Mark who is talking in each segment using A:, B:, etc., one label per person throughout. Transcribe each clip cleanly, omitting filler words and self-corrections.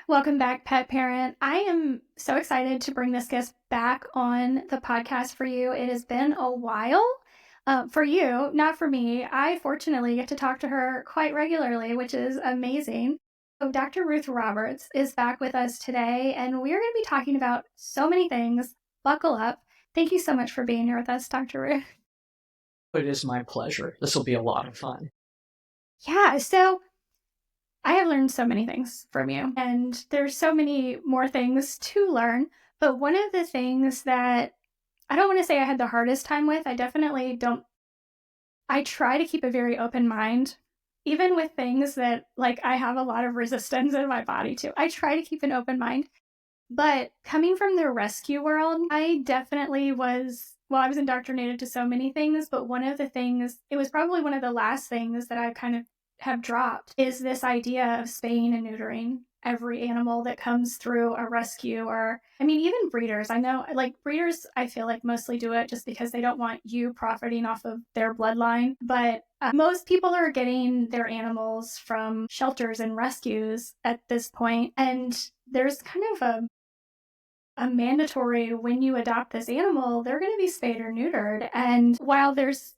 A: Welcome back, pet parent. I am so excited to bring this guest back on the podcast for you. It has been a while for you, not for me. I fortunately get to talk to her quite regularly, which is amazing. So, Dr. Ruth Roberts is back with us today, and we're going to be talking about so many things. Buckle up. Thank you so much for being here with us, Dr. Ruth.
B: It is my pleasure. This will be a lot of fun.
A: Yeah, so I have learned so many things from you, and there's so many more things to learn. But one of the things that I don't want to say I had the hardest time with, I definitely don't. I try to keep a very open mind, even with things that like I have a lot of resistance in my body to. I try to keep an open mind. But coming from the rescue world, I definitely was, well, I was indoctrinated to so many things, but one of the things, it was probably one of the last things that I kind of have dropped is this idea of spaying and neutering every animal that comes through a rescue. Or, I mean, even breeders. I know, like, breeders, I feel like mostly do it just because they don't want you profiting off of their bloodline. But most people are getting their animals from shelters and rescues at this point, and there's kind of a mandatory when you adopt this animal, they're going to be spayed or neutered. And while there's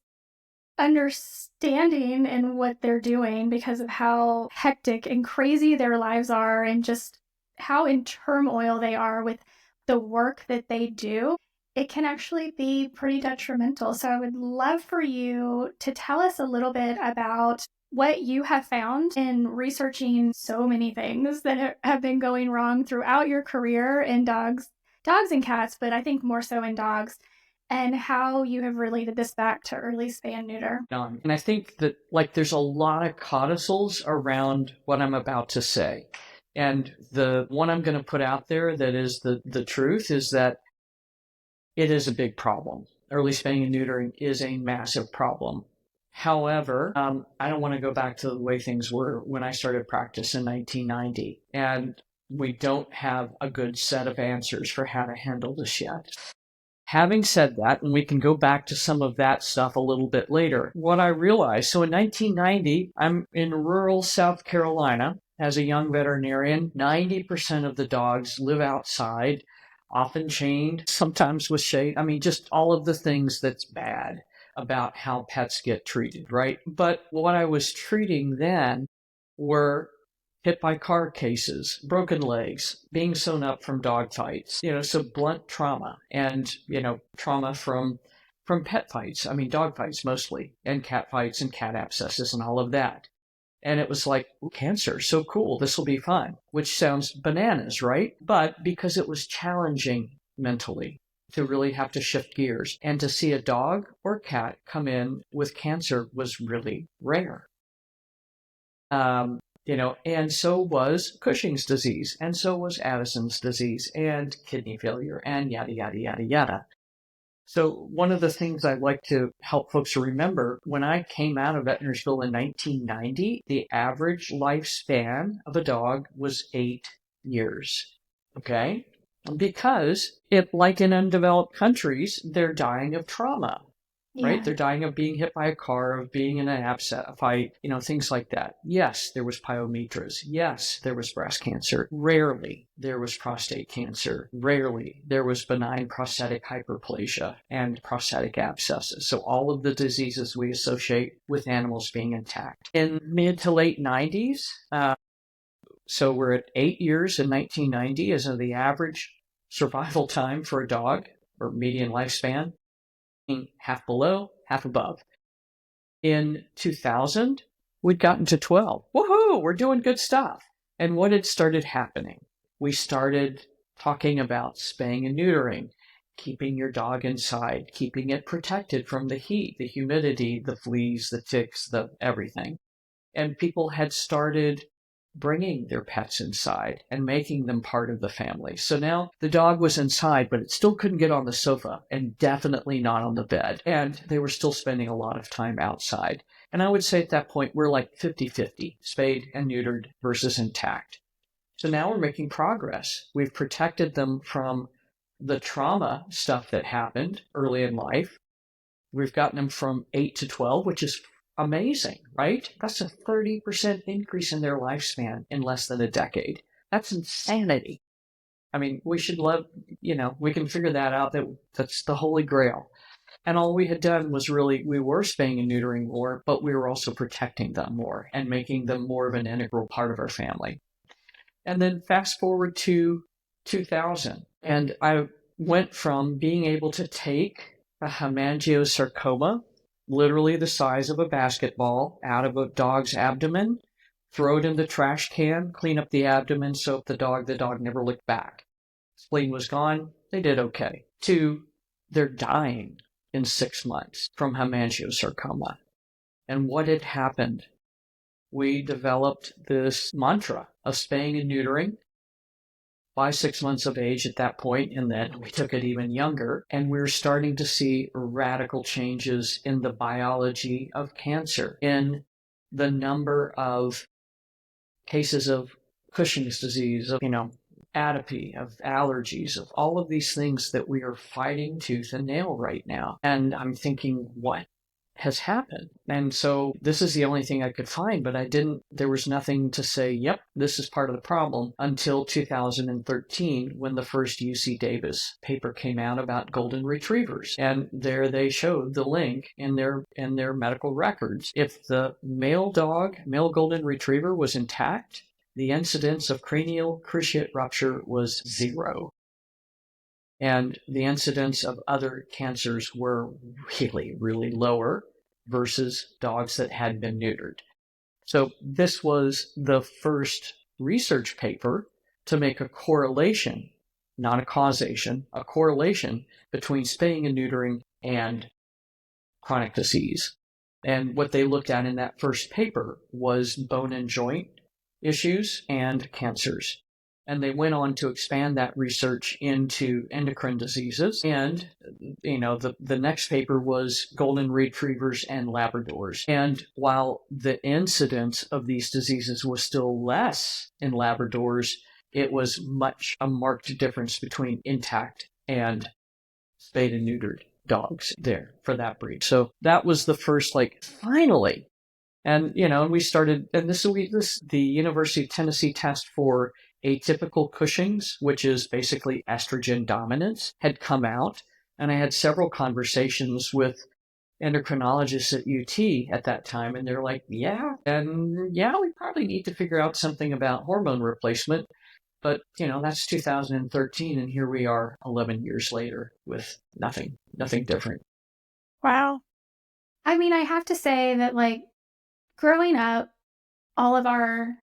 A: understanding in what they're doing because of how hectic and crazy their lives are and just how in turmoil they are with the work that they do, it can actually be pretty detrimental. So I would love for you to tell us a little bit about what you have found in researching so many things that have been going wrong throughout your career in dogs and cats, but I think more so in dogs, and how you have related this back to early spay and neuter.
B: And I think that there's a lot of codicils around what I'm about to say. And the one I'm going to put out there that is the truth is that it is a big problem. Early spaying and neutering is a massive problem. However, I don't want to go back to the way things were when I started practice in 1990. And we don't have a good set of answers for how to handle this yet. Having said that, and we can go back to some of that stuff a little bit later, what I realized, so in 1990, I'm in rural South Carolina as a young veterinarian. 90% of the dogs live outside, often chained, sometimes with shade. I mean, just all of the things that's bad about how pets get treated, right? But what I was treating then were hit by car cases, broken legs, being sewn up from dog fights, so blunt trauma and, trauma from pet fights. I mean, dog fights mostly, and cat fights and cat abscesses and all of that. And it was like, cancer, so cool, this will be fun, which sounds bananas, right? But because it was challenging mentally to really have to shift gears, and to see a dog or cat come in with cancer was really rare. And so was Cushing's disease, and so was Addison's disease, and kidney failure, and yada, yada, yada, yada. So one of the things I'd like to help folks remember, when I came out of Veterinariesville in 1990, the average lifespan of a dog was 8 years, okay? Because, like in undeveloped countries, they're dying of trauma. Right?
A: Yeah.
B: They're dying of being hit by a car, of being in an abscess fight, things like that. Yes, there was pyometras. Yes, there was breast cancer. Rarely there was prostate cancer. Rarely there was benign prostatic hyperplasia and prostatic abscesses. So all of the diseases we associate with animals being intact. In mid to late 90s, so we're at 8 years in 1990 as the average survival time for a dog, or median lifespan. Half below, half above. In 2000, we'd gotten to 12. Woohoo! We're doing good stuff. And what had started happening? We started talking about spaying and neutering, keeping your dog inside, keeping it protected from the heat, the humidity, the fleas, the ticks, the everything. And people had started bringing their pets inside and making them part of the family. So now the dog was inside, but it still couldn't get on the sofa, and definitely not on the bed. And they were still spending a lot of time outside. And I would say at that point, we're like 50-50, spayed and neutered versus intact. So now we're making progress. We've protected them from the trauma stuff that happened early in life. We've gotten them from 8 to 12, which is amazing, right? That's a 30% increase in their lifespan in less than a decade. That's insanity. I mean, we should love, we can figure that out. That's the holy grail. And all we had done was really, we were spaying and neutering more, but we were also protecting them more and making them more of an integral part of our family. And then fast forward to 2000, and I went from being able to take a hemangiosarcoma, literally the size of a basketball, out of a dog's abdomen, throw it in the trash can, clean up the abdomen, soap the dog never looked back. Spleen was gone, they did okay. To they're dying in 6 months from hemangiosarcoma. And what had happened? We developed this mantra of spaying and neutering by 6 months of age at that point, and then we took it even younger, and we're starting to see radical changes in the biology of cancer, in the number of cases of Cushing's disease, of, atopy, of allergies, of all of these things that we are fighting tooth and nail right now. And I'm thinking, what has happened? And so this is the only thing I could find, but there was nothing to say, yep, this is part of the problem, until 2013, when the first UC Davis paper came out about golden retrievers. And there they showed the link in their medical records. If the male golden retriever was intact, the incidence of cranial cruciate rupture was 0. And the incidence of other cancers were really, really lower versus dogs that had been neutered. So this was the first research paper to make a correlation, not a causation, a correlation between spaying and neutering and chronic disease. And what they looked at in that first paper was bone and joint issues and cancers. And they went on to expand that research into endocrine diseases. And, the next paper was golden retrievers and Labradors. And while the incidence of these diseases was still less in Labradors, it was a marked difference between intact and spayed and neutered dogs there for that breed. So that was the first, finally. And, we started, and this the University of Tennessee test for atypical Cushing's, which is basically estrogen dominance, had come out. And I had several conversations with endocrinologists at UT at that time. And they're like, we probably need to figure out something about hormone replacement. But, that's 2013. And here we are 11 years later with nothing different.
A: Wow. I mean, I have to say that, growing up, all of our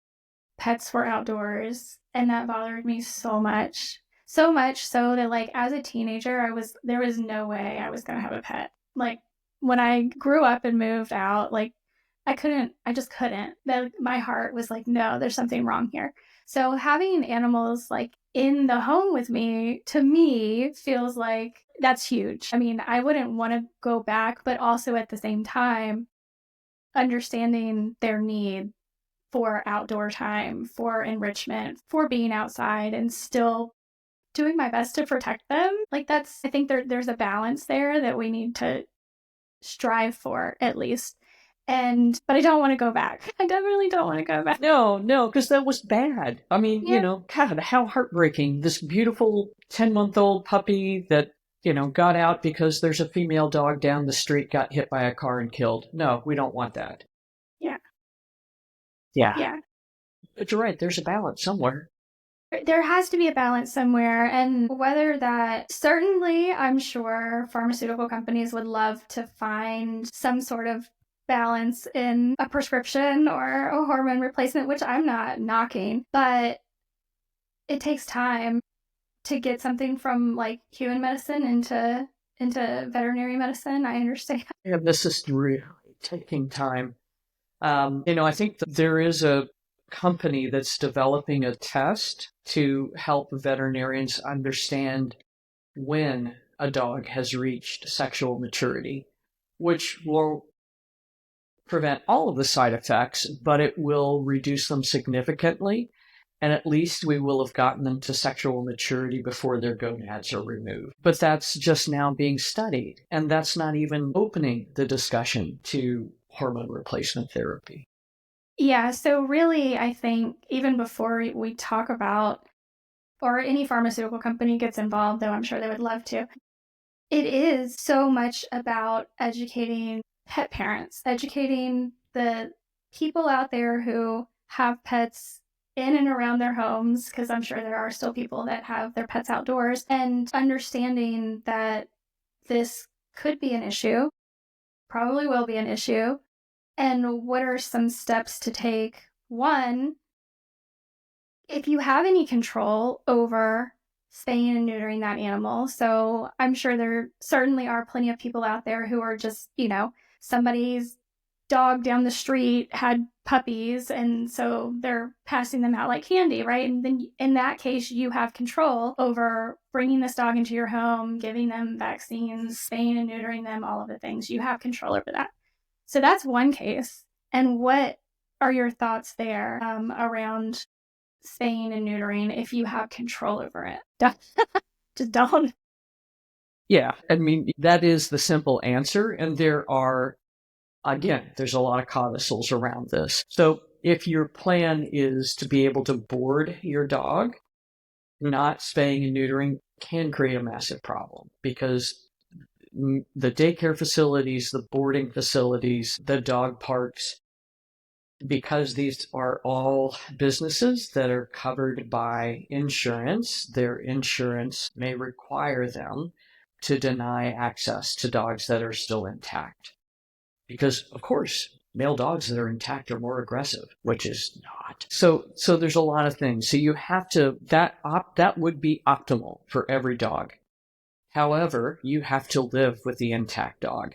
A: pets were outdoors, and that bothered me so much. So much so that, as a teenager, there was no way I was going to have a pet. When I grew up and moved out, I just couldn't. My heart was like, no, there's something wrong here. So having animals, in the home with me, to me, feels like that's huge. I mean, I wouldn't want to go back, but also at the same time, understanding their need for outdoor time, for enrichment, for being outside, and still doing my best to protect them. I think there's a balance there that we need to strive for, at least. But I don't want to go back. I definitely don't want to go back.
B: No, because that was bad. I mean, God, how heartbreaking. This beautiful 10-month-old puppy that, got out because there's a female dog down the street got hit by a car and killed. No, we don't want that. Yeah. But you're right, there's a balance somewhere.
A: There has to be a balance somewhere, and whether that, certainly, I'm sure pharmaceutical companies would love to find some sort of balance in a prescription or a hormone replacement, which I'm not knocking, but it takes time to get something from human medicine into veterinary medicine. I understand.
B: Yeah, this is really taking time. I think that there is a company that's developing a test to help veterinarians understand when a dog has reached sexual maturity, which will prevent all of the side effects, but it will reduce them significantly. And at least we will have gotten them to sexual maturity before their gonads are removed. But that's just now being studied. And that's not even opening the discussion to hormone replacement therapy.
A: Yeah, so really, I think even before we talk about, or any pharmaceutical company gets involved, though I'm sure they would love to, it is so much about educating pet parents, educating the people out there who have pets in and around their homes, because I'm sure there are still people that have their pets outdoors, and understanding that this could be an issue, probably will be an issue, and what are some steps to take. One, if you have any control over spaying and neutering that animal. So I'm sure there certainly are plenty of people out there who are just, somebody's dog down the street had puppies and so they're passing them out like candy, right? And then in that case, you have control over bringing this dog into your home, giving them vaccines, spaying and neutering them, all of the things. You have control over that. So that's one case. And what are your thoughts there around spaying and neutering if you have control over it? Just don't.
B: Yeah, I mean, that is the simple answer. And there's a lot of codicils around this. So if your plan is to be able to board your dog, not spaying and neutering can create a massive problem because the daycare facilities, the boarding facilities, the dog parks, because these are all businesses that are covered by insurance, their insurance may require them to deny access to dogs that are still intact. Because, of course, male dogs that are intact are more aggressive, which is not. So there's a lot of things. So you have to, that would be optimal for every dog. However, you have to live with the intact dog.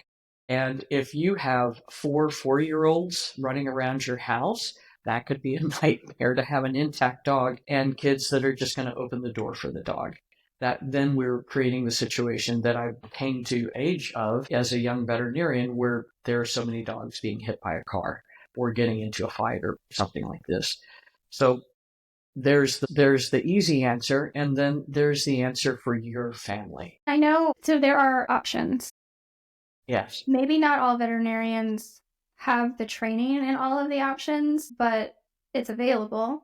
B: And if you have 4 4-year-olds running around your house, that could be a nightmare to have an intact dog and kids that are just going to open the door for the dog. That then we're creating the situation that I came to age of as a young veterinarian where there are so many dogs being hit by a car or getting into a fight or something like this. So there's the easy answer, and then there's the answer for your family.
A: I know. So there are options.
B: Yes.
A: Maybe not all veterinarians have the training in all of the options, but it's available.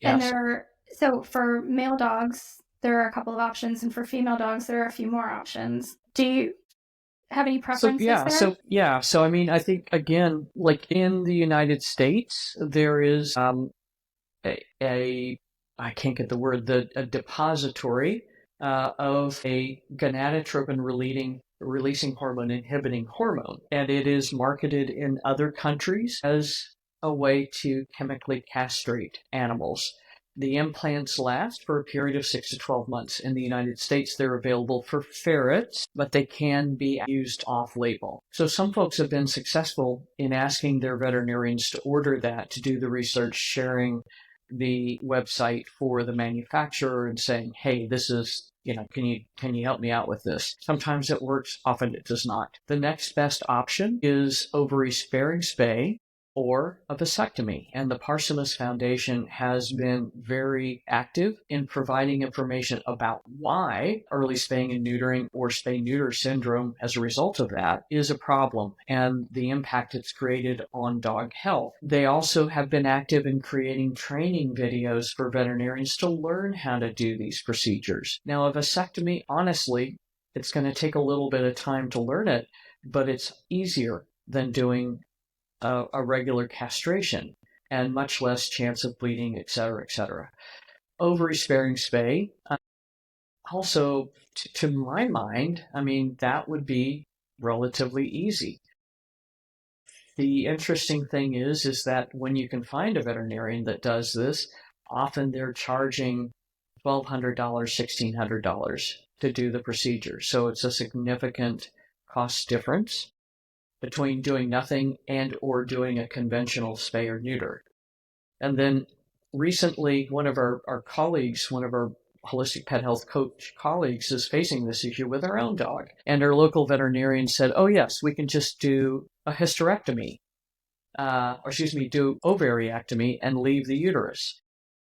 A: And
B: Yes.
A: so for male dogs, there are a couple of options, and for female dogs, there are a few more options. Do you have any
B: So
A: preferences
B: yeah,
A: there?
B: so yeah, so I mean, I think again, like in the United States, there is a I can't get the word a depository of a gonadotropin releasing hormone inhibiting hormone, and it is marketed in other countries as a way to chemically castrate animals. The implants last for a period of 6 to 12 months. In the United States, they're available for ferrets, but they can be used off label. So some folks have been successful in asking their veterinarians to order that, to do the research, sharing the website for the manufacturer and saying, hey, this is, can you help me out with this? Sometimes it works, often it does not. The next best option is ovary sparing spay or a vasectomy. And the Parsimus Foundation has been very active in providing information about why early spaying and neutering or spay-neuter syndrome as a result of that is a problem and the impact it's created on dog health. They also have been active in creating training videos for veterinarians to learn how to do these procedures. Now, a vasectomy, honestly, it's going to take a little bit of time to learn it, but it's easier than doing a regular castration and much less chance of bleeding, et cetera, et cetera. Ovary sparing spay, also, to my mind, I mean, that would be relatively easy. The interesting thing is that when you can find a veterinarian that does this, often they're charging $1,200, $1,600 to do the procedure. So it's a significant cost difference between doing nothing and or doing a conventional spay or neuter. And then recently, one of our colleagues, one of our holistic pet health coach colleagues is facing this issue with our own dog. And our local veterinarian said, oh, yes, we can just do a hysterectomy, do ovariectomy and leave the uterus.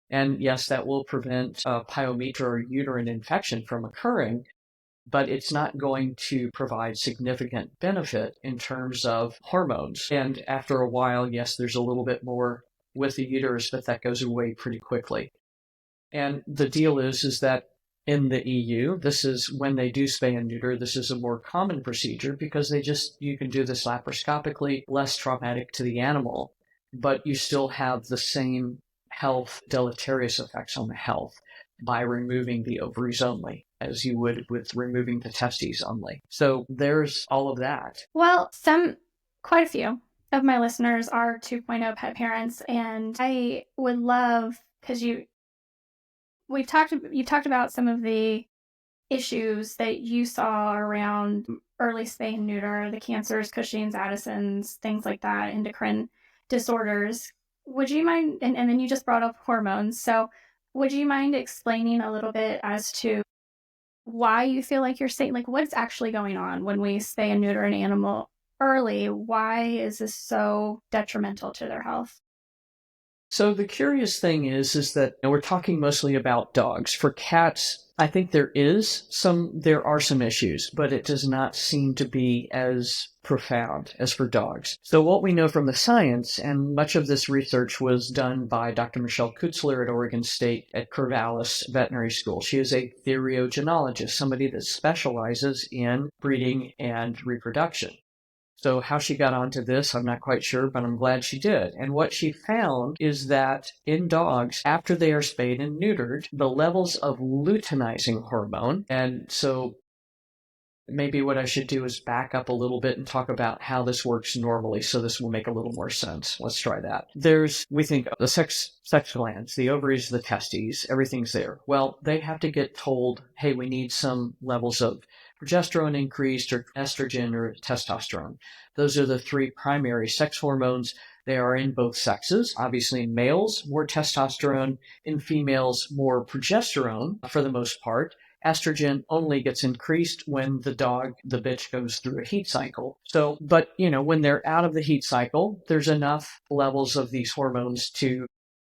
B: And yes, that will prevent pyometra or uterine infection from occurring. but it's not going to provide significant benefit in terms of hormones. And after a while, yes, there's a little bit more with the uterus, but that goes away pretty quickly. And the deal is that in the EU, this is when they do spay and neuter, this is a more common procedure because you can do this laparoscopically, less traumatic to the animal, but you still have the same health deleterious effects on the health by removing the ovaries only, as you would with removing the testes only. So there's all of that.
A: Well, quite a few of my listeners are 2.0 pet parents, and I would love, because you talked about some of the issues that you saw around early spay and neuter, the cancers, Cushing's, Addison's, things like that, endocrine disorders. Would you mind, and then you just brought up hormones, so would you mind explaining a little bit as to why you feel like you're saying, like, what's actually going on when we spay and neuter an animal early? Why is this so detrimental to their health?
B: So the curious thing is that we're talking mostly about dogs. For cats, I think there are some issues, but it does not seem to be as profound as for dogs. So what we know from the science, and much of this research was done by Dr. Michelle Kutzler at Oregon State at Corvallis Veterinary School. She is a theriogenologist, somebody that specializes in breeding and reproduction. So how she got onto this, I'm not quite sure, but I'm glad she did. And what she found is that in dogs, after they are spayed and neutered, the levels of luteinizing hormone, and so maybe what I should do is back up a little bit and talk about how this works normally, so this will make a little more sense. Let's try that. We think the sex glands, the ovaries, the testes, everything's there. Well, they have to get told, hey, we need some levels of progesterone increased, or estrogen, or testosterone. Those are the three primary sex hormones. They are in both sexes. Obviously, in males, more testosterone. In females, more progesterone for the most part. Estrogen only gets increased when the bitch goes through a heat cycle. So, but, when they're out of the heat cycle, there's enough levels of these hormones to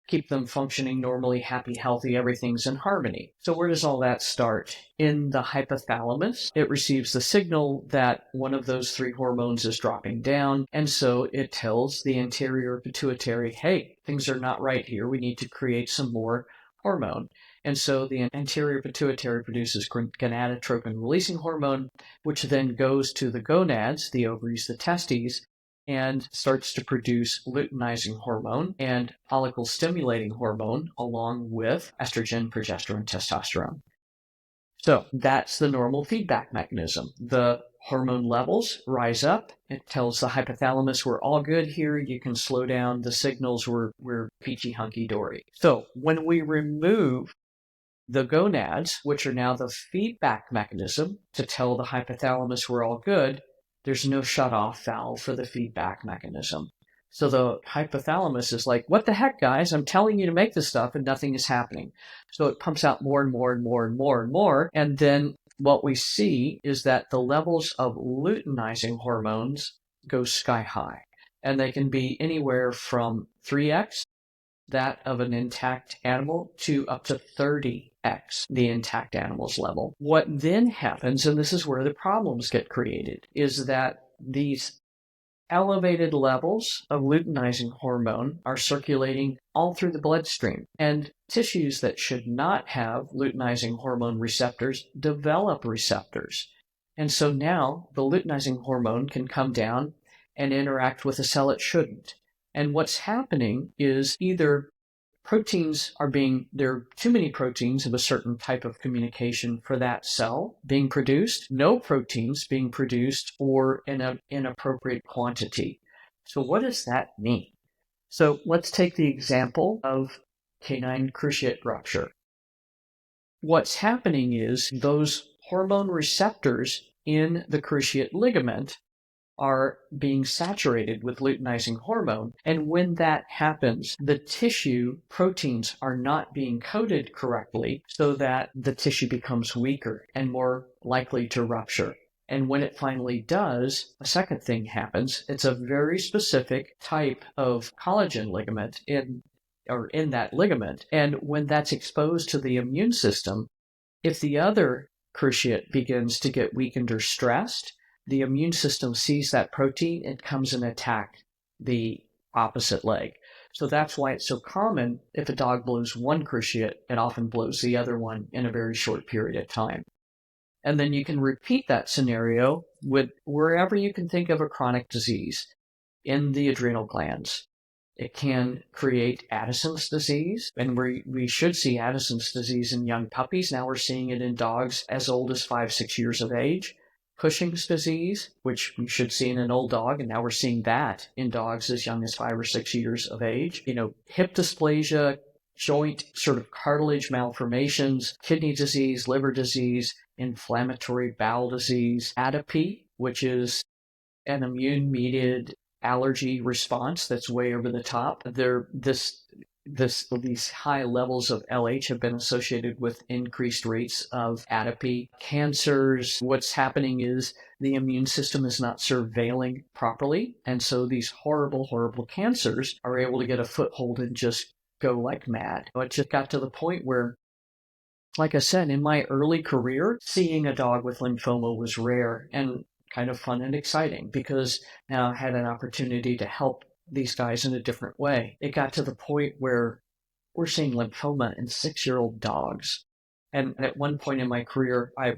B: keep them functioning normally, happy, healthy, everything's in harmony. So where does all that start? In the hypothalamus, it receives the signal that one of those three hormones is dropping down, and so it tells the anterior pituitary, hey, things are not right here, we need to create some more hormone. And so the anterior pituitary produces gonadotropin-releasing hormone, which then goes to the gonads, the ovaries, the testes, and starts to produce luteinizing hormone and follicle-stimulating hormone, along with estrogen, progesterone, testosterone. So that's the normal feedback mechanism. The hormone levels rise up. It tells the hypothalamus, we're all good here. You can slow down the signals. We're peachy hunky-dory. So when we remove the gonads, which are now the feedback mechanism to tell the hypothalamus we're all good, there's no shut-off valve for the feedback mechanism. So the hypothalamus is like, what the heck, guys? I'm telling you to make this stuff and nothing is happening. So it pumps out more and more and more and more and more. And then what we see is that the levels of luteinizing hormones go sky high. And they can be anywhere from 3x that of an intact animal to up to 30x the intact animal's level. What then happens, and this is where the problems get created, is that these elevated levels of luteinizing hormone are circulating all through the bloodstream, and tissues that should not have luteinizing hormone receptors develop receptors. And so now the luteinizing hormone can come down and interact with a cell it shouldn't. And what's happening is either there are too many proteins of a certain type of communication for that cell being produced, no proteins being produced, or in an inappropriate quantity. So what does that mean? So let's take the example of canine cruciate rupture. What's happening is those hormone receptors in the cruciate ligament are being saturated with luteinizing hormone. And when that happens, the tissue proteins are not being coded correctly, so that the tissue becomes weaker and more likely to rupture. And when it finally does, a second thing happens. It's a very specific type of collagen ligament in that ligament. And when that's exposed to the immune system, if the other cruciate begins to get weakened or stressed, the immune system sees that protein and comes and attack the opposite leg. So that's why it's so common if a dog blows one cruciate, it often blows the other one in a very short period of time. And then you can repeat that scenario with wherever you can think of a chronic disease in the adrenal glands. It can create Addison's disease, and we should see Addison's disease in young puppies. Now we're seeing it in dogs as old as 5-6 years of age. Cushing's disease, which we should see in an old dog, and now we're seeing that in dogs as young as 5 or 6 years of age. Hip dysplasia, joint sort of cartilage malformations, kidney disease, liver disease, inflammatory bowel disease, atopy, which is an immune-mediated allergy response that's way over the top. These high levels of LH have been associated with increased rates of atopy. Cancers, what's happening is the immune system is not surveilling properly, and so these horrible, horrible cancers are able to get a foothold and just go like mad. It just got to the point where, like I said, in my early career, seeing a dog with lymphoma was rare and kind of fun and exciting because now I had an opportunity to help these guys in a different way. It got to the point where we're seeing lymphoma in 6-year-old dogs. And at one point in my career, I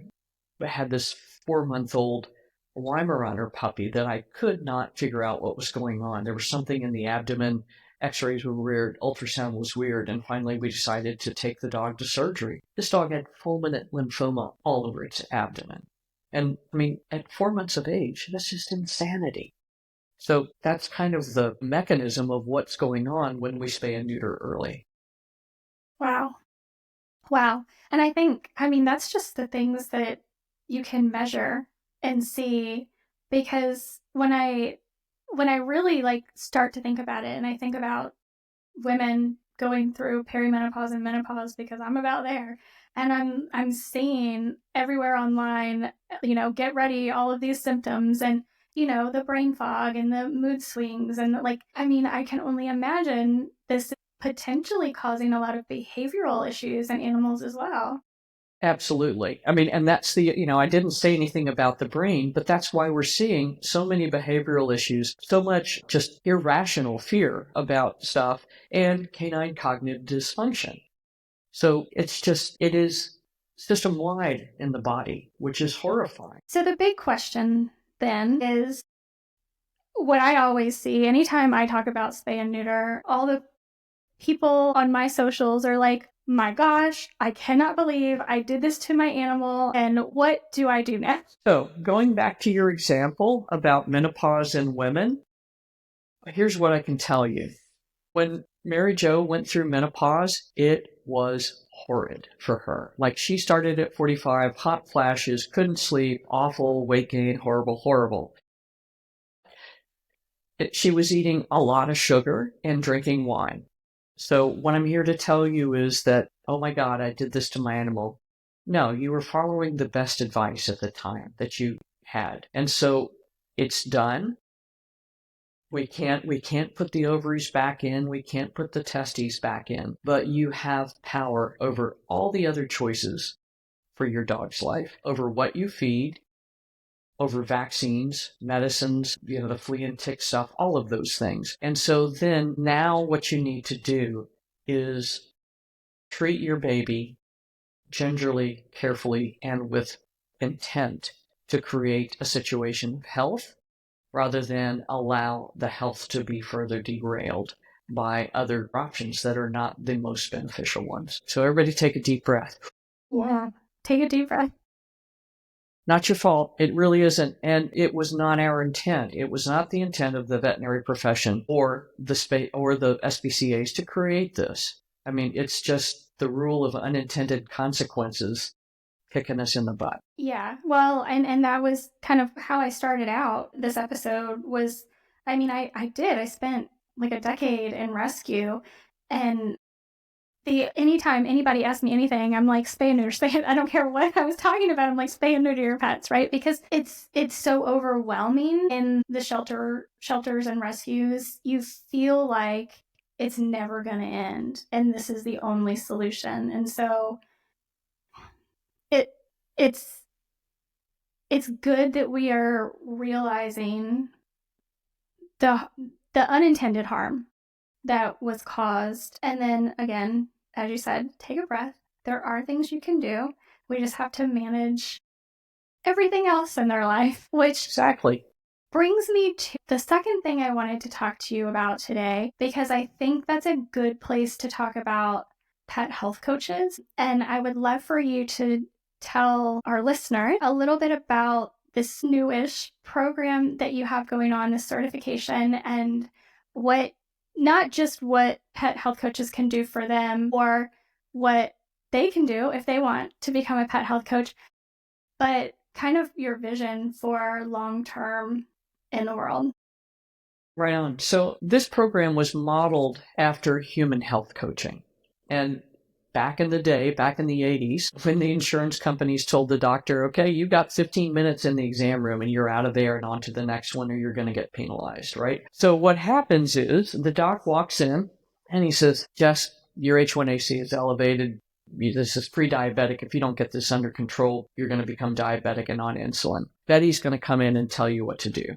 B: had this 4-month-old Weimaraner puppy that I could not figure out what was going on. There was something in the abdomen. X-rays were weird, ultrasound was weird, and finally we decided to take the dog to surgery. This dog had fulminant lymphoma all over its abdomen. And I mean, at 4 months of age, that's just insanity. So that's kind of the mechanism of what's going on when we spay and neuter early.
A: Wow. And that's just the things that you can measure and see, because when I really start to think about it, and I think about women going through perimenopause and menopause, because I'm about there, and I'm seeing everywhere online, get ready, all of these symptoms, and the brain fog and the mood swings, and I can only imagine this potentially causing a lot of behavioral issues in animals as well.
B: Absolutely. I mean, and that's I didn't say anything about the brain, but that's why we're seeing so many behavioral issues, so much just irrational fear about stuff, and canine cognitive dysfunction. So it is system-wide in the body, which is horrifying.
A: So the big question then is, what I always see anytime I talk about spay and neuter, all the people on my socials are like, my gosh, I cannot believe I did this to my animal, and what do I do next?
B: So going back to your example about menopause in women, here's what I can tell you. When Mary Jo went through menopause, it was horrid for her. Like, she started at 45, hot flashes, couldn't sleep, awful, weight gain, horrible. She was eating a lot of sugar and drinking wine. So what I'm here to tell you is that, oh my God, I did this to my animal. No, you were following the best advice at the time that you had. And so it's done. We can't put the ovaries back in. We can't put the testes back in. But you have power over all the other choices for your dog's life, over what you feed, over vaccines, medicines, the flea and tick stuff, all of those things. And so then now what you need to do is treat your baby gingerly, carefully, and with intent to create a situation of health rather than allow the health to be further derailed by other options that are not the most beneficial ones. So everybody take a deep breath.
A: Yeah, take a deep breath.
B: Not your fault. It really isn't. And it was not our intent. It was not the intent of the veterinary profession or the SPCAs to create this. I mean, it's just the rule of unintended consequences kicking us in the butt.
A: Yeah, well, and that was kind of how I started out this episode was, I spent like a decade in rescue, and anytime anybody asks me anything, I'm like, spay and neuter, I don't care what I was talking about. I'm like, spay and neuter your pets, right? Because it's so overwhelming in the shelters and rescues. You feel like it's never going to end, and this is the only solution. And so it's good that we are realizing the unintended harm that was caused. And then again, as you said, take a breath. There are things you can do. We just have to manage everything else in their life, which
B: Exactly.
A: brings me to the second thing I wanted to talk to you about today, because I think that's a good place to talk about pet health coaches. And I would love for you to tell our listener a little bit about this newish program that you have going on, this certification, and what, not just what pet health coaches can do for them or what they can do if they want to become a pet health coach, but kind of your vision for long term in the world.
B: Right on. So this program was modeled after human health coaching. And back in the day, back in the 80s, when the insurance companies told the doctor, okay, you got 15 minutes in the exam room and you're out of there and on to the next one or you're going to get penalized, right? So what happens is the doc walks in and he says, Jess, your H1AC is elevated. This is pre-diabetic. If you don't get this under control, you're going to become diabetic and on insulin. Betty's going to come in and tell you what to do.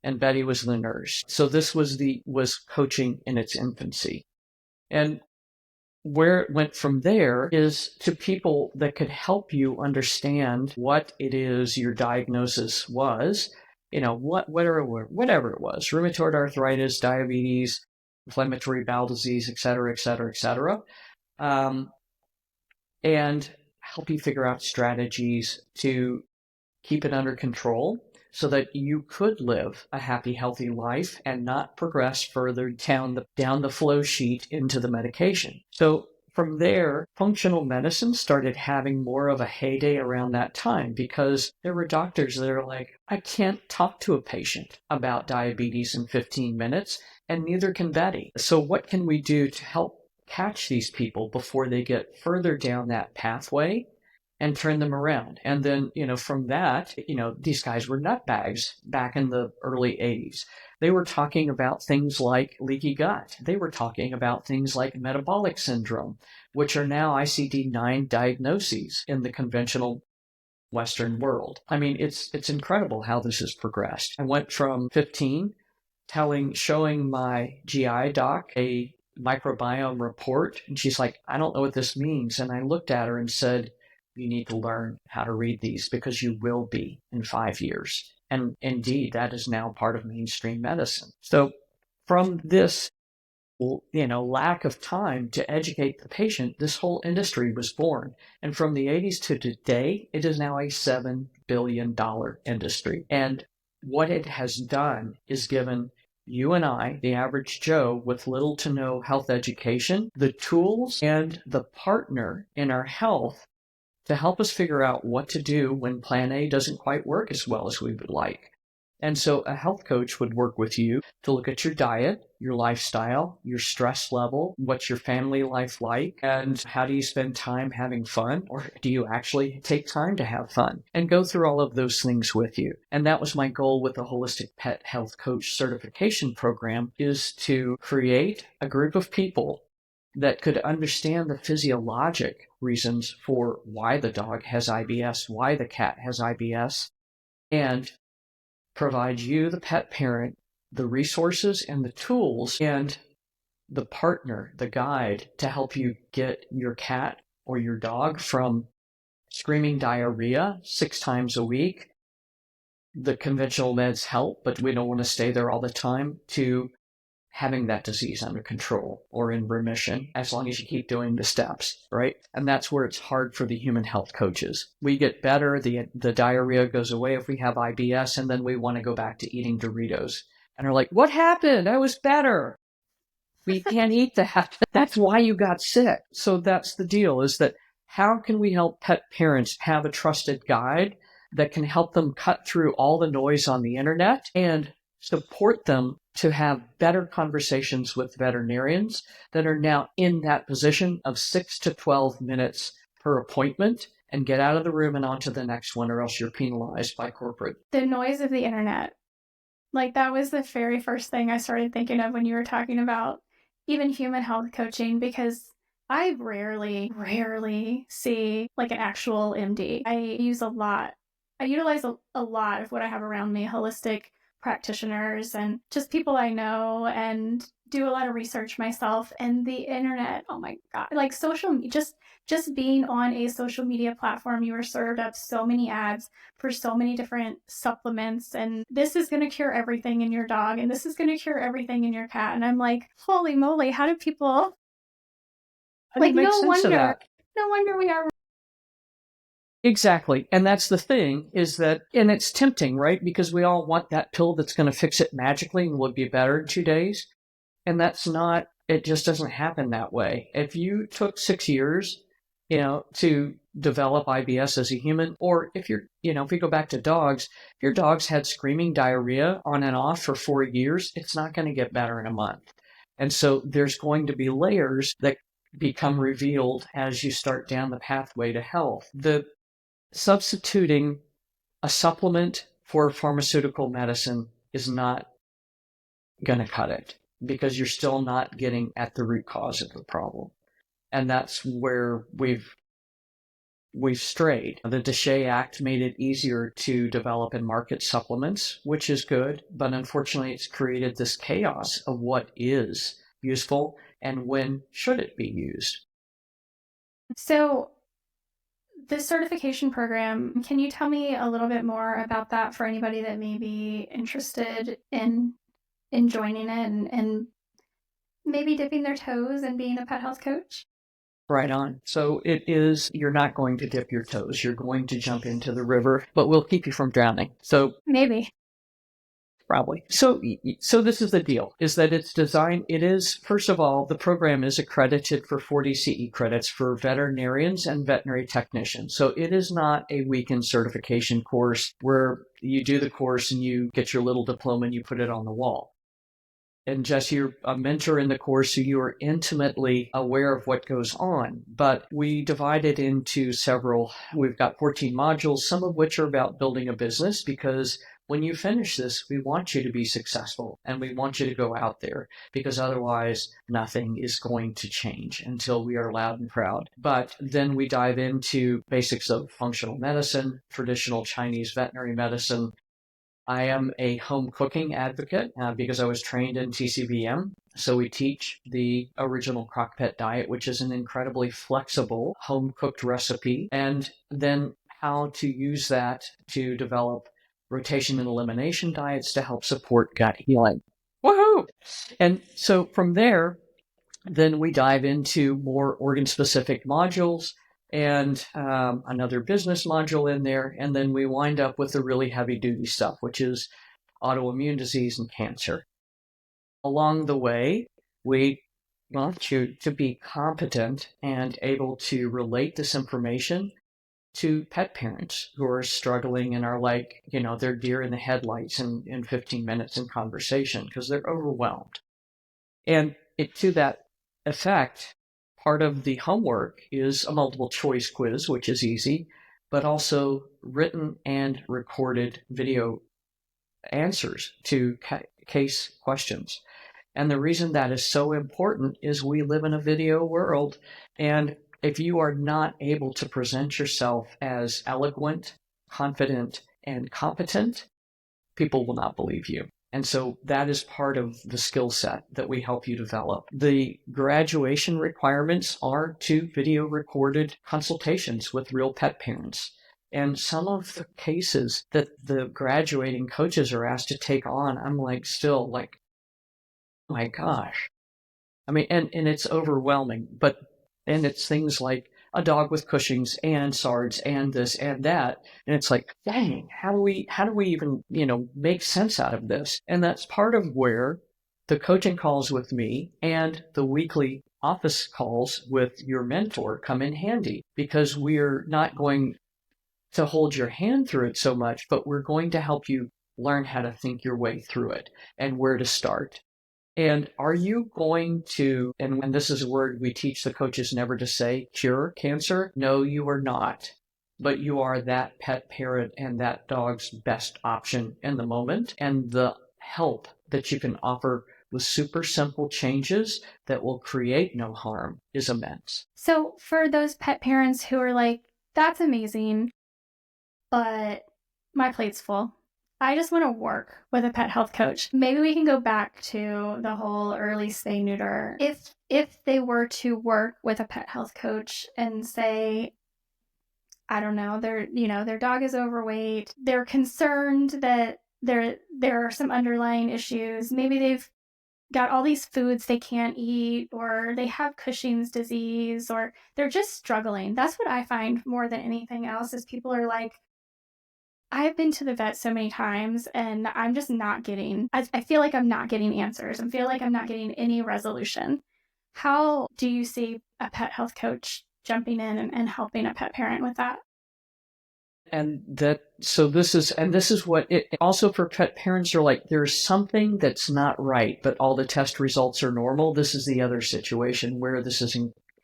B: And Betty was the nurse. So this was coaching in its infancy. And where it went from there is to people that could help you understand what it is your diagnosis was, whatever it was, rheumatoid arthritis, diabetes, inflammatory bowel disease, et cetera, et cetera, et cetera. And help you figure out strategies to keep it under control so that you could live a happy, healthy life and not progress further down the flow sheet into the medication. So from there, functional medicine started having more of a heyday around that time because there were doctors that are like, I can't talk to a patient about diabetes in 15 minutes, and neither can Betty. So what can we do to help catch these people before they get further down that pathway and turn them around? And then, from that, these guys were nutbags back in the early 80s. They were talking about things like leaky gut. They were talking about things like metabolic syndrome, which are now ICD-9 diagnoses in the conventional Western world. I mean, it's incredible how this has progressed. I went from 15 showing my GI doc a microbiome report, and she's like, I don't know what this means. And I looked at her and said, you need to learn how to read these because you will be in 5 years. And indeed, that is now part of mainstream medicine. So from this, lack of time to educate the patient, this whole industry was born. And from the 80s to today, it is now a $7 billion industry. And what it has done is given you and I, the average Joe with little to no health education, the tools and the partner in our health to help us figure out what to do when plan A doesn't quite work as well as we would like. And so a health coach would work with you to look at your diet, your lifestyle, your stress level, what's your family life like, and how do you spend time having fun, or do you actually take time to have fun, and go through all of those things with you. And that was my goal with the Holistic Pet Health Coach Certification Program, is to create a group of people that could understand the physiologic reasons for why the dog has IBS, why the cat has IBS, and provide you, the pet parent, the resources and the tools and the partner, the guide to help you get your cat or your dog from screaming diarrhea 6 times a week. The conventional meds help, but we don't want to stay there all the time, to having that disease under control or in remission as long as you keep doing the steps, right? And that's where it's hard for the human health coaches. We get better, the diarrhea goes away if we have IBS, and then we want to go back to eating Doritos. And are like, what happened? I was better. We can't eat that. That's why you got sick. So that's the deal, is that how can we help pet parents have a trusted guide that can help them cut through all the noise on the internet and support them to have better conversations with veterinarians that are now in that position of 6 to 12 minutes per appointment, and get out of the room and on to the next one, or else you're penalized by corporate.
A: The noise of the internet. Like, that was the very first thing I started thinking of when you were talking about even human health coaching, because I rarely see like an actual MD. I utilize a lot of what I have around me, holistic practitioners and just people I know, and do a lot of research myself. And the internet, oh my God, like just being on a social media platform, you are served up so many ads for so many different supplements. And this is going to cure everything in your dog. And this is going to cure everything in your cat. And I'm like, holy moly, how do people
B: How do you
A: like,
B: make sense of that?
A: no wonder we are.
B: Exactly. And that's the thing is that, and it's tempting, right? Because we all want that pill that's going to fix it magically and will be better in 2 days. And that's not, it just doesn't happen that way. If you took 6 years, to develop IBS as a human, or if if we go back to dogs, if your dog's had screaming diarrhea on and off for 4 years, it's not going to get better in a month. And so there's going to be layers that become revealed as you start down the pathway to health. The substituting a supplement for pharmaceutical medicine is not going to cut it because you're still not getting at the root cause of the problem. And that's where we've strayed. The Deshay Act made it easier to develop and market supplements, which is good, but unfortunately it's created this chaos of what is useful and when should it be used.
A: So, the certification program, can you tell me a little bit more about that for anybody that may be interested in joining it and maybe dipping their toes and being a pet health coach?
B: Right on. So it is, you're not going to dip your toes. You're going to jump into the river, but we'll keep you from drowning. So
A: Maybe.
B: probably. So this is the deal, is that it's designed, it is, first of all, the program is accredited for 40 CE credits for veterinarians and veterinary technicians. So it is not a weekend certification course where you do the course and you get your little diploma and you put it on the wall. And Jess, you're a mentor in the course, so you are intimately aware of what goes on. But we divide it into we've got 14 modules, some of which are about building a business, because when you finish this, we want you to be successful and we want you to go out there, because otherwise nothing is going to change until we are loud and proud. But then we dive into basics of functional medicine, traditional Chinese veterinary medicine. I am a home cooking advocate because I was trained in TCVM. So we teach the original Crock-Pot diet, which is an incredibly flexible home cooked recipe, and then how to use that to develop rotation and elimination diets to help support gut healing. Woohoo! And so from there, then we dive into more organ specific modules and another business module in there. And then we wind up with the really heavy duty stuff, which is autoimmune disease and cancer. Along the way, we want you to be competent and able to relate this information to pet parents who are struggling and are like, they're deer in the headlights in 15 minutes in conversation because they're overwhelmed. And to that effect, part of the homework is a multiple choice quiz, which is easy, but also written and recorded video answers to case questions. And the reason that is so important is we live in a video world. And if you are not able to present yourself as eloquent, confident, and competent, people will not believe you. And so that is part of the skill set that we help you develop. The graduation requirements are 2 video recorded consultations with real pet parents. And some of the cases that the graduating coaches are asked to take on, I'm still like, oh my gosh. I mean, and it's overwhelming, and it's things like a dog with Cushing's and SARDs and this and that. And it's like, dang, how do we even, make sense out of this? And that's part of where the coaching calls with me and the weekly office calls with your mentor come in handy, because we're not going to hold your hand through it so much, but we're going to help you learn how to think your way through it and where to start. And are you going to, and this is a word we teach the coaches never to say, cure cancer? No, you are not. But you are that pet parent and that dog's best option in the moment, and the help that you can offer with super simple changes that will create no harm is immense.
A: So for those pet parents who are like, that's amazing, but my plate's full. I just want to work with a pet health coach. Maybe we can go back to the whole early spay neuter. If they were to work with a pet health coach and say, I don't know, their dog is overweight, they're concerned that there are some underlying issues. Maybe they've got all these foods they can't eat, or they have Cushing's disease, or they're just struggling. That's what I find more than anything else is people are like, I've been to the vet so many times and I'm just not getting, I feel like I'm not getting answers. I feel like I'm not getting any resolution. How do you see a pet health coach jumping in and helping a pet parent with that?
B: And this is what it also for pet parents are like, there's something that's not right, but all the test results are normal. This is the other situation where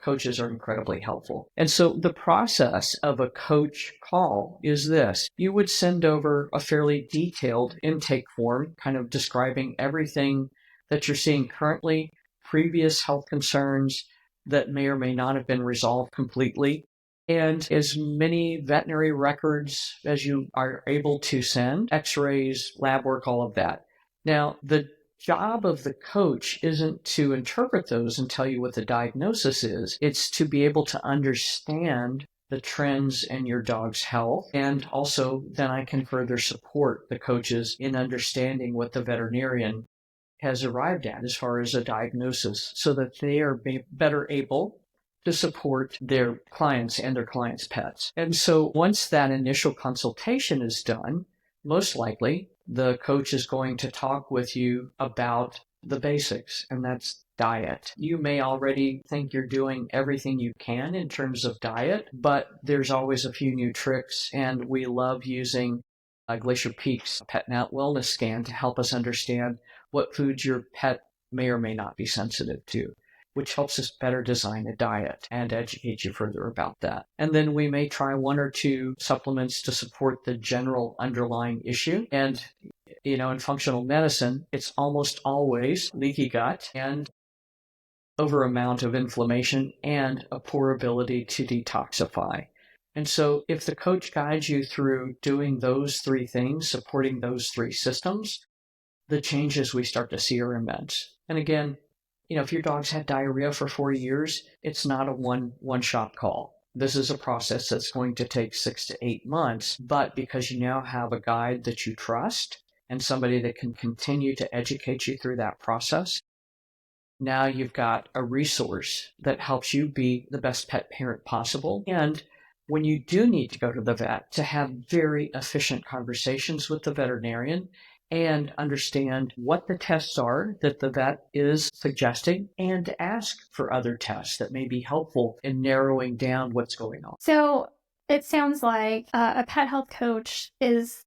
B: coaches are incredibly helpful. And so the process of a coach call is this. You would send over a fairly detailed intake form, kind of describing everything that you're seeing currently, previous health concerns that may or may not have been resolved completely, and as many veterinary records as you are able to send, x-rays, lab work, all of that. Now, the job of the coach isn't to interpret those and tell you what the diagnosis is. It's to be able to understand the trends in your dog's health. And also then I can further support the coaches in understanding what the veterinarian has arrived at as far as a diagnosis so that they are better able to support their clients and their clients' pets. And so once that initial consultation is done, most likely the coach is going to talk with you about the basics, and that's diet. You may already think you're doing everything you can in terms of diet, but there's always a few new tricks, and we love using Glacier Peak's Pet Nat Wellness Scan to help us understand what foods your pet may or may not be sensitive to, which helps us better design a diet and educate you further about that. And then we may try one or two supplements to support the general underlying issue. And, in functional medicine, it's almost always leaky gut and over amount of inflammation and a poor ability to detoxify. And so if the coach guides you through doing those three things, supporting those three systems, the changes we start to see are immense. And again, if your dog's had diarrhea for 4 years, it's not a one-shot call. This is a process that's going to take 6 to 8 months, but because you now have a guide that you trust and somebody that can continue to educate you through that process, now you've got a resource that helps you be the best pet parent possible. And when you do need to go to the vet, to have very efficient conversations with the veterinarian and understand what the tests are that the vet is suggesting and to ask for other tests that may be helpful in narrowing down what's going on.
A: So it sounds like a pet health coach is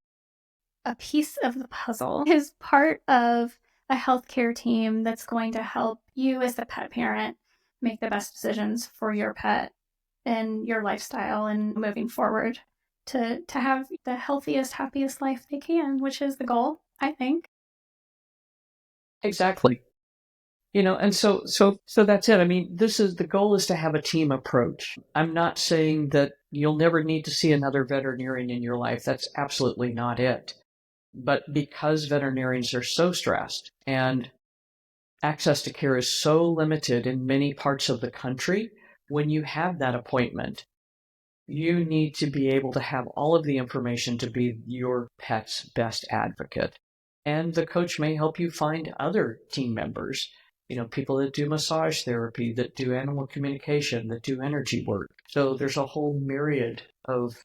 A: a piece of the puzzle, is part of a healthcare team that's going to help you as the pet parent make the best decisions for your pet and your lifestyle and moving forward to have the healthiest, happiest life they can, which is the goal, I think.
B: Exactly. And so that's it. I mean, the goal is to have a team approach. I'm not saying that you'll never need to see another veterinarian in your life. That's absolutely not it. But because veterinarians are so stressed and access to care is so limited in many parts of the country, when you have that appointment, you need to be able to have all of the information to be your pet's best advocate. And the coach may help you find other team members, people that do massage therapy, that do animal communication, that do energy work. So there's a whole myriad of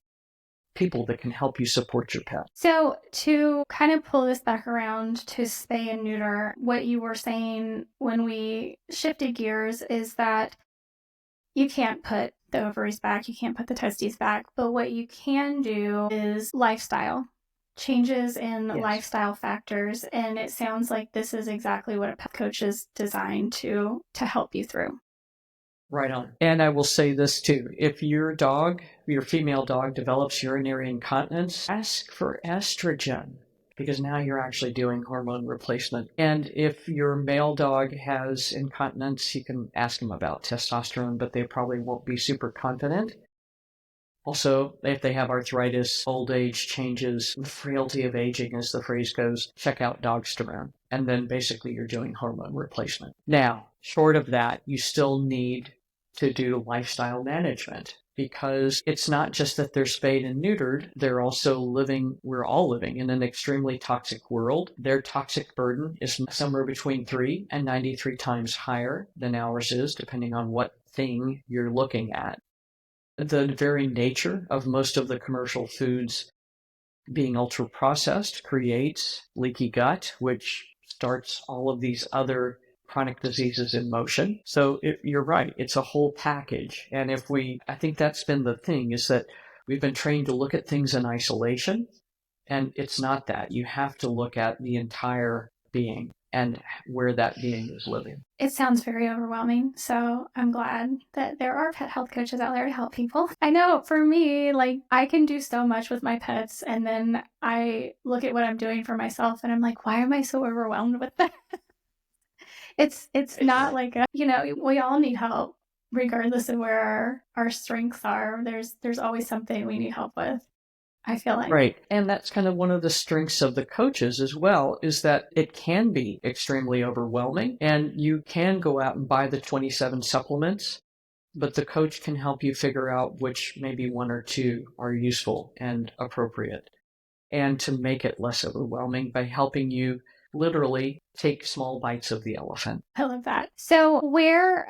B: people that can help you support your pet.
A: So to kind of pull this back around to spay and neuter, what you were saying when we shifted gears is that you can't put the ovaries back, you can't put the testes back, but what you can do is lifestyle changes in
B: Yes.
A: lifestyle factors. And it sounds like this is exactly what a pet coach is designed to help you through.
B: Right on. And I will say this too. If your female dog develops urinary incontinence, ask for estrogen. because now you're actually doing hormone replacement. And if your male dog has incontinence, you can ask him about testosterone, but they probably won't be super confident. Also, if they have arthritis, old age changes, the frailty of aging, as the phrase goes, check out dogsterone. And then basically you're doing hormone replacement. Now, short of that, you still need to do lifestyle management, because it's not just that they're spayed and neutered, we're all living in an extremely toxic world. Their toxic burden is somewhere between 3 and 93 times higher than ours is, depending on what thing you're looking at. The very nature of most of the commercial foods being ultra processed creates leaky gut, which starts all of these other chronic diseases in motion. So you're right, it's a whole package. And I think that's been the thing, is that we've been trained to look at things in isolation, and it's not that. You have to look at the entire being and where that being is living.
A: It sounds very overwhelming. So I'm glad that there are pet health coaches out there to help people. I know for me, like, I can do so much with my pets, and then I look at what I'm doing for myself and I'm like, why am I so overwhelmed with that? It's not like we all need help regardless of where our strengths are. There's always something we need help with, I feel like.
B: Right. And that's kind of one of the strengths of the coaches as well, is that it can be extremely overwhelming, and you can go out and buy the 27 supplements, but the coach can help you figure out which maybe 1 or 2 are useful and appropriate, and to make it less overwhelming by helping you literally take small bites of the elephant.
A: I love that. So where,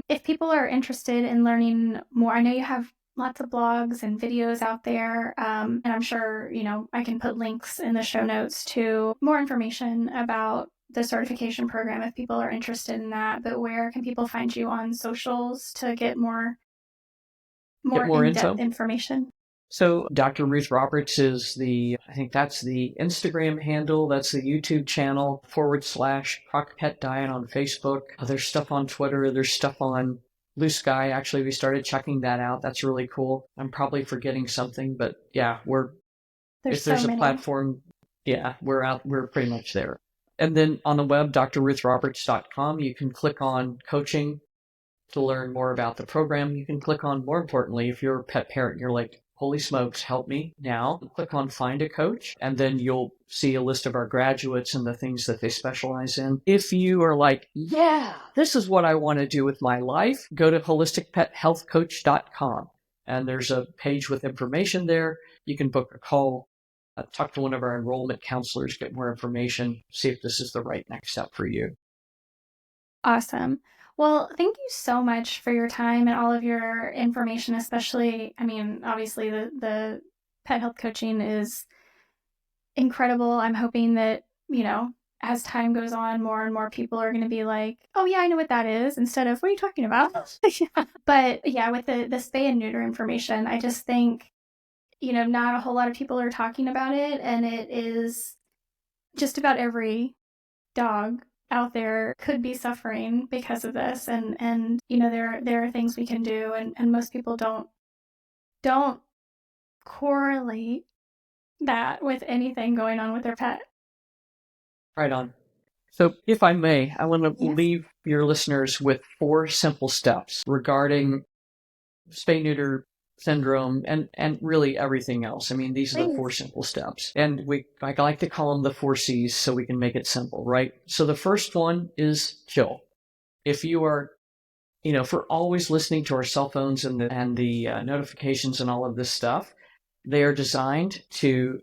A: if people are interested in learning more, I know you have lots of blogs and videos out there, and I'm sure, I can put links in the show notes to more information about the certification program if people are interested in that. But where can people find you on socials to get more in-depth information?
B: So Dr. Ruth Roberts is I think that's the Instagram handle. That's the YouTube channel /Croc Pet Diet on Facebook. There's stuff on Twitter. There's stuff on Blue Sky. Actually, we started checking that out. That's really cool. I'm probably forgetting something, but yeah, if there's a platform, yeah, we're out. We're pretty much there. And then on the web, drruthroberts.com, you can click on coaching to learn more about the program. You can click on, more importantly, if you're a pet parent, you're like, holy smokes, help me now. Click on Find a Coach, and then you'll see a list of our graduates and the things that they specialize in. If you are like, yeah, this is what I want to do with my life, go to holisticpethealthcoach.com, and there's a page with information there. You can book a call, talk to one of our enrollment counselors, get more information, see if this is the right next step for you.
A: Awesome. Well, thank you so much for your time and all of your information, especially, obviously the pet health coaching is incredible. I'm hoping that, as time goes on, more and more people are going to be like, oh yeah, I know what that is, instead of, what are you talking about? Yeah. But yeah, with the spay and neuter information, I just think, not a whole lot of people are talking about it, and it is just about every dog out there could be suffering because of this, and there are things we can do, and most people don't correlate that with anything going on with their pet.
B: Right on. So if I may, I want to leave your listeners with 4 simple steps regarding spay neuter syndrome and really everything else. These are the 4 simple steps. And I like to call them the 4 C's so we can make it simple, right? So the first one is chill. If you are, if we're always listening to our cell phones and the notifications and all of this stuff, they are designed to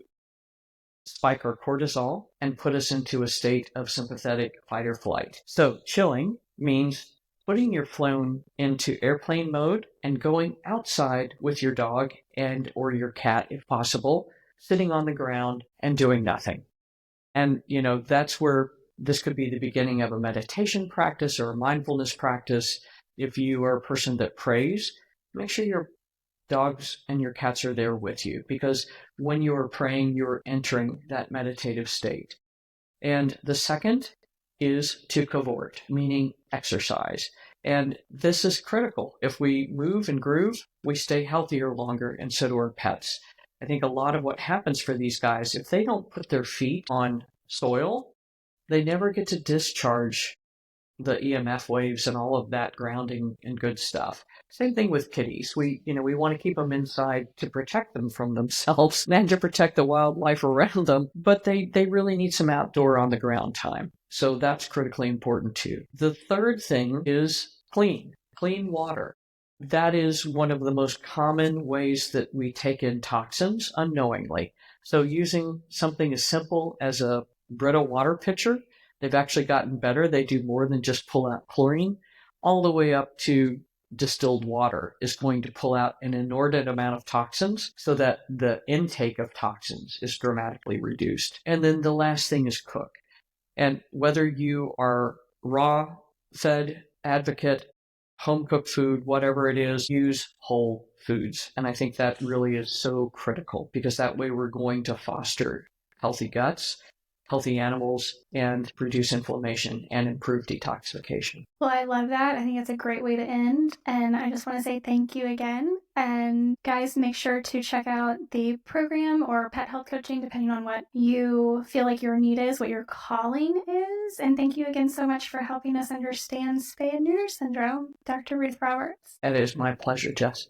B: spike our cortisol and put us into a state of sympathetic fight or flight. So chilling means putting your phone into airplane mode and going outside with your dog and or your cat, if possible, sitting on the ground and doing nothing. And, that's where this could be the beginning of a meditation practice or a mindfulness practice. If you are a person that prays, make sure your dogs and your cats are there with you, because when you are praying, you're entering that meditative state. And the second is to cavort, meaning exercise. And this is critical. If we move and groove, we stay healthier longer, and so do our pets. I think a lot of what happens for these guys, if they don't put their feet on soil, they never get to discharge the EMF waves and all of that grounding and good stuff. Same thing with kitties. We want to keep them inside to protect them from themselves and to protect the wildlife around them, but they really need some outdoor on the ground time. So that's critically important too. The third thing is clean water. That is one of the most common ways that we take in toxins unknowingly. So using something as simple as a Brita water pitcher, they've actually gotten better. They do more than just pull out chlorine, all the way up to distilled water is going to pull out an inordinate amount of toxins so that the intake of toxins is dramatically reduced. And then the last thing is cook. And whether you are raw, fed, advocate, home cooked food, whatever it is, use whole foods. And I think that really is so critical because that way we're going to foster healthy guts, healthy animals, and reduce inflammation and improve detoxification.
A: Well, I love that. I think it's a great way to end. And I just want to say thank you again. And guys, make sure to check out the program or pet health coaching, depending on what you feel like your need is, what your calling is. And thank you again so much for helping us understand spay and neuter syndrome, Dr. Ruth Roberts.
B: It is my pleasure, Jess.